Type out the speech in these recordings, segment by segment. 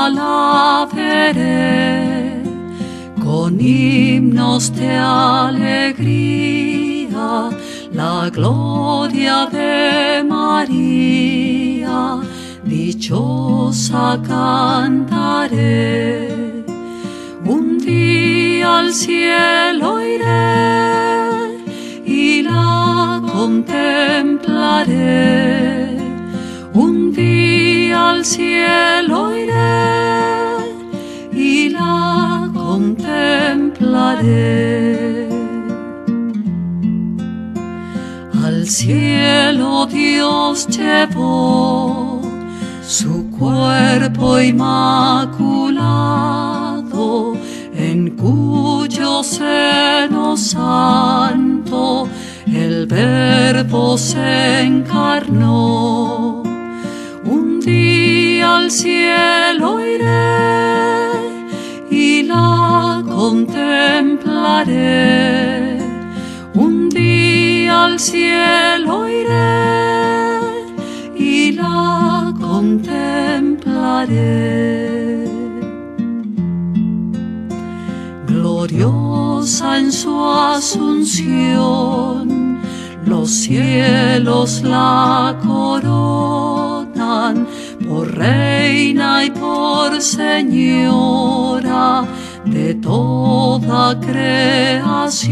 la veré con himnos de alegría, la gloria de María, dichosa cantaré. Un día al cielo iré y la contemplaré. Un día al cielo iré y la contemplaré. Al cielo Dios llevó su cuerpo inmaculado, en cuyo seno santo el Verbo se encarnó. Un día al cielo iré y la contemplaré. Un día al cielo iré y la contemplaré. Gloriosa en su asunción, los cielos la coronan por reina y por señora de toda creación.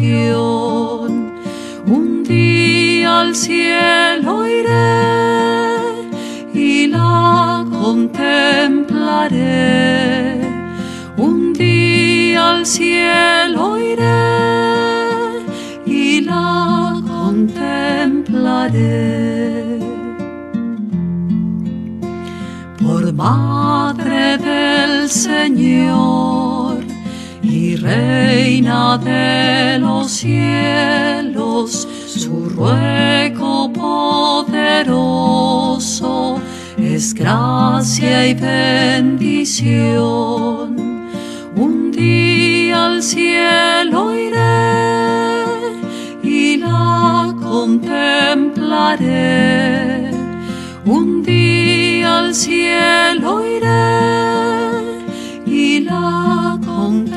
Un día al cielo iré y la contemplaré. Un día al cielo iré y la contemplaré. Por madre del Señor y reina de los cielos, su ruego poderoso es gracia y bendición. Un día al cielo iré y la contemplaré. Un día al cielo iré y la contemplaré.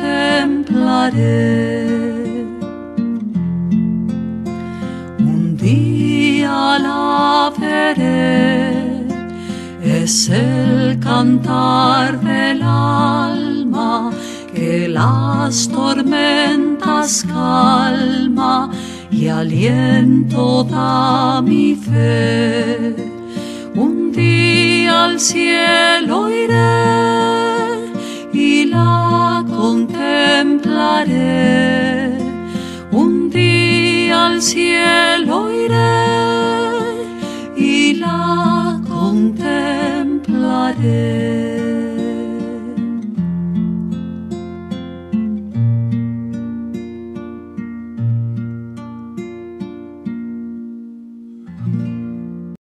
Un día la veré, es el cantar del alma que las tormentas calma y aliento da mi fe. Un día al cielo iré y la contemplaré. Un día al cielo iré y la contemplaré.